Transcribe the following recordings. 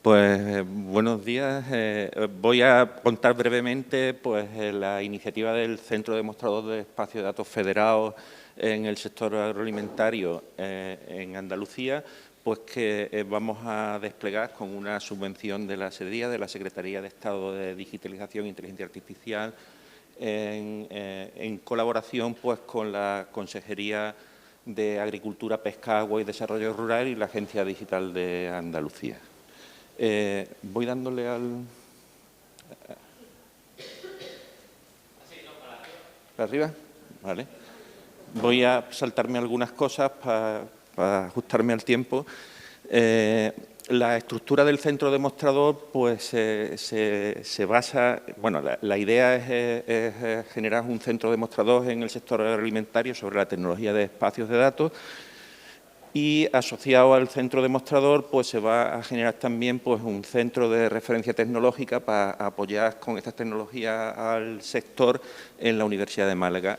Buenos días. Voy a contar brevemente la iniciativa del Centro Demostrador de Espacios de Datos Federados en el sector agroalimentario en Andalucía, que vamos a desplegar con una subvención de la SEDIA, de la Secretaría de Estado de Digitalización e Inteligencia Artificial, en colaboración con la Consejería de Agricultura, Pesca, Agua y Desarrollo Rural y la Agencia Digital de Andalucía. Voy dándole al... ¿Para arriba? Vale. Voy a saltarme algunas cosas para ajustarme al tiempo. La estructura del centro demostrador se basa... Bueno, la idea es generar un centro demostrador en el sector agroalimentario sobre la tecnología de espacios de datos. Y asociado al centro demostrador, se va a generar también un centro de referencia tecnológica para apoyar con estas tecnologías al sector en la Universidad de Málaga.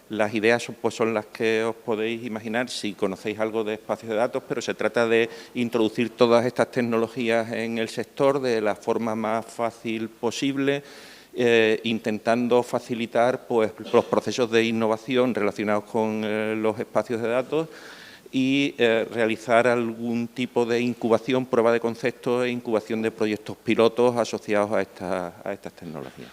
Las ideas son las que os podéis imaginar si conocéis algo de espacios de datos, pero se trata de introducir todas estas tecnologías en el sector de la forma más fácil posible, intentando facilitar los procesos de innovación relacionados con los espacios de datos y realizar algún tipo de incubación, prueba de conceptos e incubación de proyectos pilotos asociados a estas tecnologías.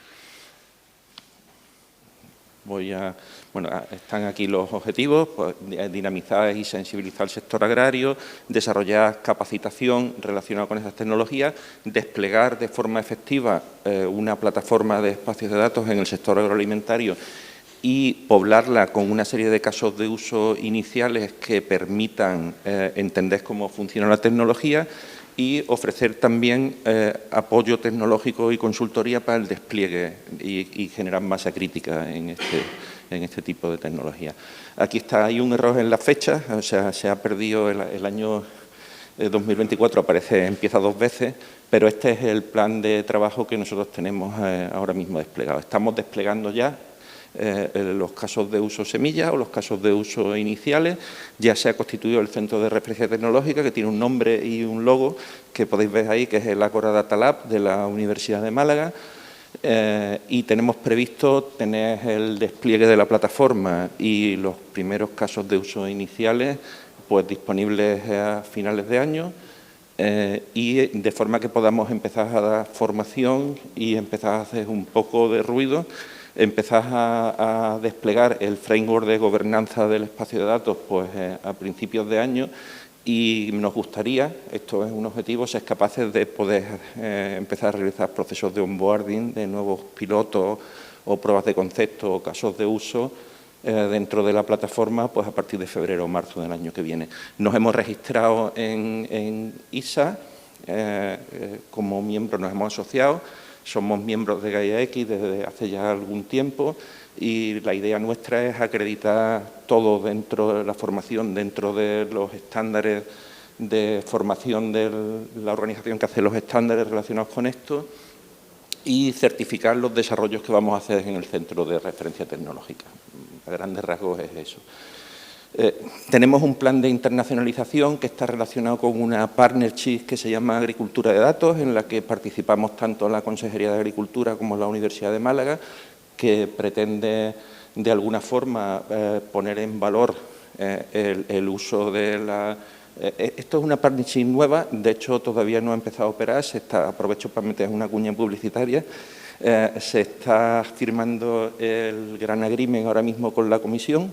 Están aquí los objetivos: dinamizar y sensibilizar el sector agrario, desarrollar capacitación relacionada con esas tecnologías, desplegar de forma efectiva una plataforma de espacios de datos en el sector agroalimentario y poblarla con una serie de casos de uso iniciales que permitan entender cómo funciona la tecnología y ofrecer también apoyo tecnológico y consultoría para el despliegue y generar masa crítica en este tipo de tecnología. Aquí hay un error en la fecha, o sea, se ha perdido el año 2024, empieza 2 veces, pero este es el plan de trabajo que nosotros tenemos ahora mismo desplegado. Estamos desplegando ya los casos de uso semilla o los casos de uso iniciales. Ya se ha constituido el Centro de Referencia Tecnológica, que tiene un nombre y un logo que podéis ver ahí, que es el Ágora Data Lab de la Universidad de Málaga. Y tenemos previsto tener el despliegue de la plataforma y los primeros casos de uso iniciales disponibles a finales de año, y de forma que podamos empezar a dar formación y empezar a hacer un poco de ruido, empezar a desplegar el framework de gobernanza del espacio de datos a principios de año. Y nos gustaría, esto es un objetivo, ser capaces de poder empezar a realizar procesos de onboarding de nuevos pilotos o pruebas de concepto o casos de uso dentro de la plataforma a partir de febrero o marzo del año que viene. Nos hemos registrado en ISA, como miembros nos hemos asociado, somos miembros de GaiaX desde hace ya algún tiempo y la idea nuestra es acreditar todo dentro de la formación, dentro de los estándares de formación de la organización que hace los estándares relacionados con esto y certificar los desarrollos que vamos a hacer en el Centro de Referencia Tecnológica. A grandes rasgos es eso. Tenemos un plan de internacionalización que está relacionado con una partnership que se llama Agricultura de Datos, en la que participamos tanto la Consejería de Agricultura como la Universidad de Málaga, que pretende de alguna forma poner en valor el uso de la... Esto es una partnership nueva, de hecho todavía no ha empezado a operar, aprovecho para meter una cuña publicitaria. Se está firmando el gran agreement ahora mismo con la Comisión,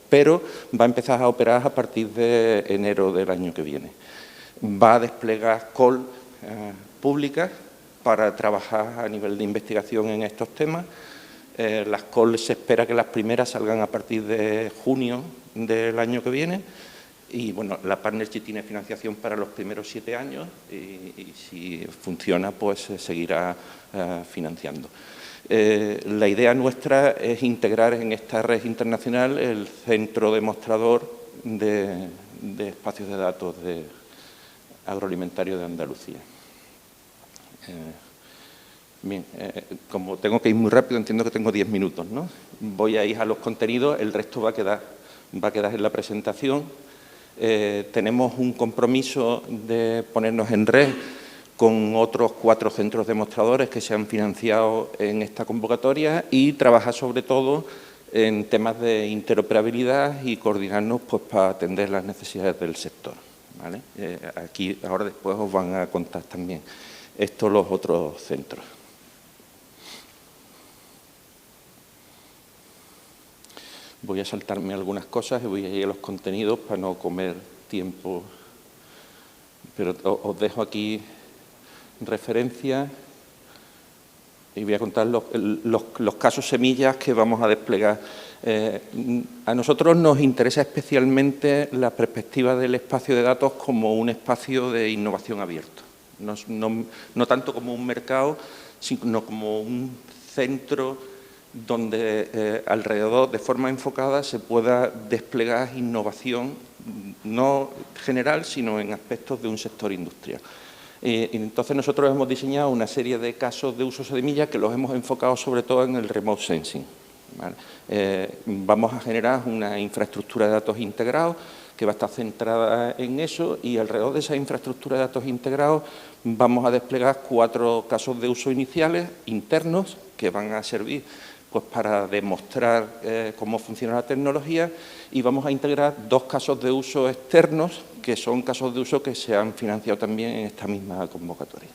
pero va a empezar a operar a partir de enero del año que viene. Va a desplegar call públicas para trabajar a nivel de investigación en estos temas. Las call se espera que las primeras salgan a partir de junio del año que viene. Y bueno, la partnership tiene financiación para los primeros 7 años y si funciona, se seguirá financiando. La idea nuestra es integrar en esta red internacional el centro demostrador de espacios de datos agroalimentarios de Andalucía. Bien, como tengo que ir muy rápido, entiendo que tengo 10 minutos, ¿no? Voy a ir a los contenidos, el resto va a quedar en la presentación. tenemos un compromiso de ponernos en red con otros 4 centros demostradores que se han financiado en esta convocatoria y trabajar sobre todo en temas de interoperabilidad y coordinarnos pues, para atender las necesidades del sector, ¿vale? Aquí ahora después os van a contar también esto los otros centros. Voy a saltarme algunas cosas y voy a ir a los contenidos para no comer tiempo, pero os dejo aquí referencias y voy a contar los casos semillas que vamos a desplegar. A nosotros nos interesa especialmente la perspectiva del espacio de datos como un espacio de innovación abierto, no tanto como un mercado, sino como un centro donde alrededor, de forma enfocada, se pueda desplegar innovación, no general, sino en aspectos de un sector industrial. Entonces nosotros hemos diseñado una serie de casos de uso semilla que los hemos enfocado sobre todo en el remote sensing, ¿vale? Vamos a generar una infraestructura de datos integrados que va a estar centrada en eso y alrededor de esa infraestructura de datos integrados vamos a desplegar 4 casos de uso iniciales internos que van a servir pues, para demostrar cómo funciona la tecnología y vamos a integrar 2 casos de uso externos que son casos de uso que se han financiado también en esta misma convocatoria.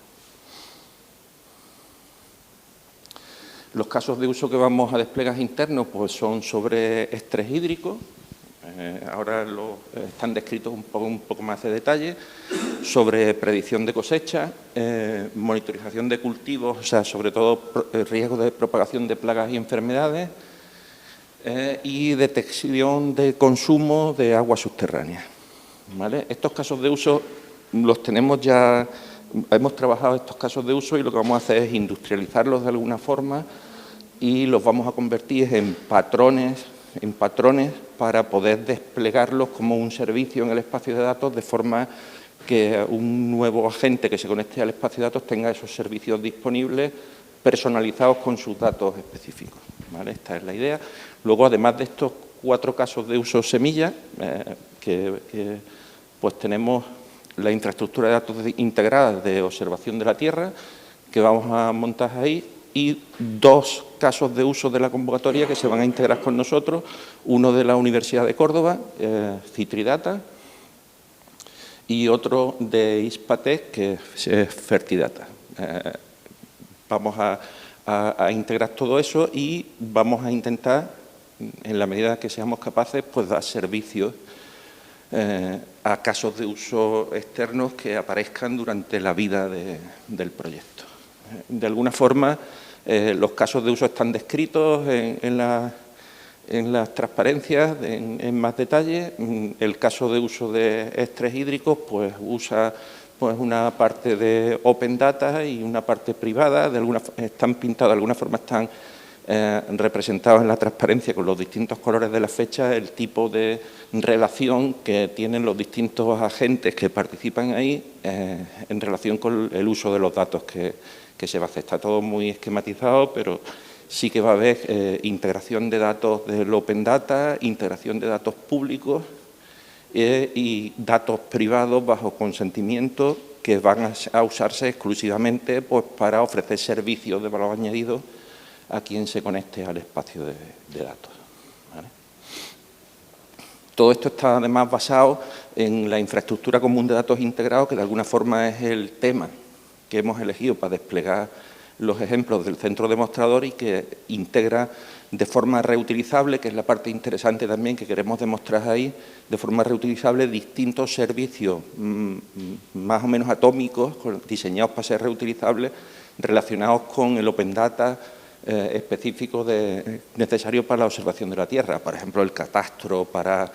Los casos de uso que vamos a desplegar internos pues, son sobre estrés hídrico, ahora están descritos un poco más de detalle, sobre predicción de cosecha, monitorización de cultivos, o sea, sobre todo riesgo de propagación de plagas y enfermedades y detección de consumo de aguas subterráneas, ¿vale? Estos casos de uso los tenemos ya, hemos trabajado estos casos de uso y lo que vamos a hacer es industrializarlos de alguna forma y los vamos a convertir en patrones para poder desplegarlos como un servicio en el espacio de datos de forma que un nuevo agente que se conecte al espacio de datos tenga esos servicios disponibles personalizados con sus datos específicos, ¿vale? Esta es la idea. Luego, además de estos 4 casos de uso semilla, pues tenemos la infraestructura de datos integrada de observación de la Tierra que vamos a montar ahí y 2 casos de uso de la convocatoria que se van a integrar con nosotros, uno de la Universidad de Córdoba, Citridata, y otro de Ispatec, que es Fertidata. Vamos a integrar todo eso y vamos a intentar, en la medida que seamos capaces, pues dar servicios a casos de uso externos que aparezcan durante la vida del proyecto. De alguna forma, los casos de uso están descritos en las transparencias en más detalle. El caso de uso de estrés hídrico pues usa pues, una parte de Open Data y una parte privada. Están pintados, de alguna forma están representados en la transparencia con los distintos colores de la fecha, el tipo de relación que tienen los distintos agentes que participan ahí en relación con el uso de los datos que se va a hacer. Está todo muy esquematizado, pero sí que va a haber integración de datos del Open Data, integración de datos públicos y datos privados bajo consentimiento que van a usarse exclusivamente pues, para ofrecer servicios de valor añadido a quien se conecte al espacio de datos, ¿vale? Todo esto está además basado en la infraestructura común de datos integrados, que de alguna forma es el tema que hemos elegido para desplegar los ejemplos del centro demostrador y que integra de forma reutilizable, que es la parte interesante también que queremos demostrar ahí, de forma reutilizable distintos servicios más o menos atómicos, diseñados para ser reutilizables, relacionados con el Open Data específico necesario para la observación de la Tierra. Por ejemplo, el catastro para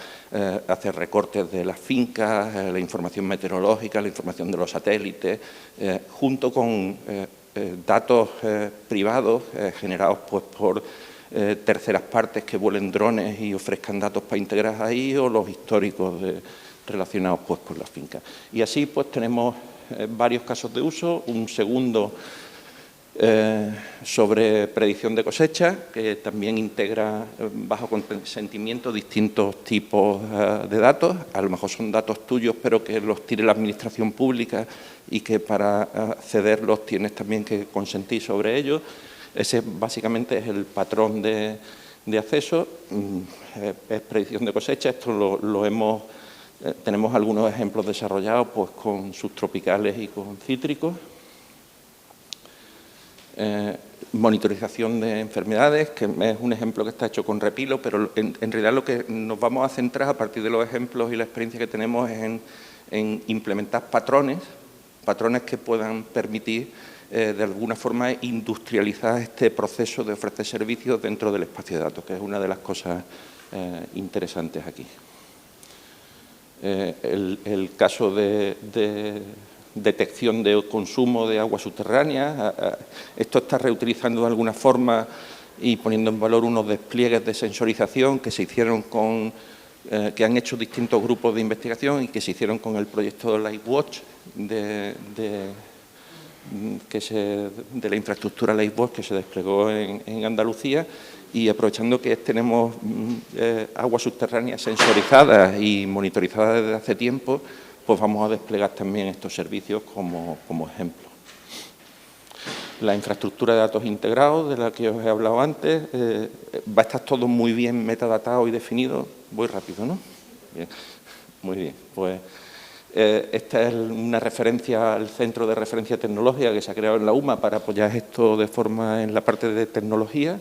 hacer recortes de las fincas, la información meteorológica, la información de los satélites, junto con datos privados generados pues, por terceras partes que vuelen drones y ofrezcan datos para integrar ahí o los históricos relacionados pues, con las fincas. Y así pues tenemos varios casos de uso. Un segundo sobre predicción de cosecha, que también integra bajo consentimiento distintos tipos de datos. A lo mejor son datos tuyos, pero que los tire la administración pública y que para accederlos tienes también que consentir sobre ellos. Ese básicamente es el patrón de acceso. Es predicción de cosecha. Esto tenemos algunos ejemplos desarrollados pues, con subtropicales y con cítricos. Monitorización de enfermedades, que es un ejemplo que está hecho con Repilo, pero en realidad lo que nos vamos a centrar a partir de los ejemplos y la experiencia que tenemos es en implementar patrones que puedan permitir de alguna forma industrializar este proceso de ofrecer servicios dentro del espacio de datos, que es una de las cosas interesantes aquí. El caso de detección de consumo de agua subterránea. Esto está reutilizando de alguna forma y poniendo en valor unos despliegues de sensorización que se hicieron que han hecho distintos grupos de investigación y que se hicieron con el proyecto LifeWatch de la infraestructura LifeWatch que se desplegó en Andalucía, y aprovechando que tenemos aguas subterráneas sensorizadas y monitorizadas desde hace tiempo, pues vamos a desplegar también estos servicios como ejemplo. La infraestructura de datos integrados, de la que os he hablado antes, va a estar todo muy bien metadatado y definido. Voy rápido, ¿no? Bien. Muy bien. Pues esta es una referencia al Centro de Referencia Tecnológica que se ha creado en la UMA para apoyar esto de forma en la parte de tecnología.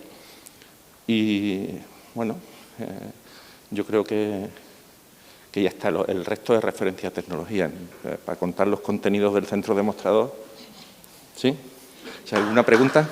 Y, bueno, yo creo que ya está el resto de referencia a tecnología. Para contar los contenidos del centro demostrador. ¿Sí? ¿Alguna pregunta?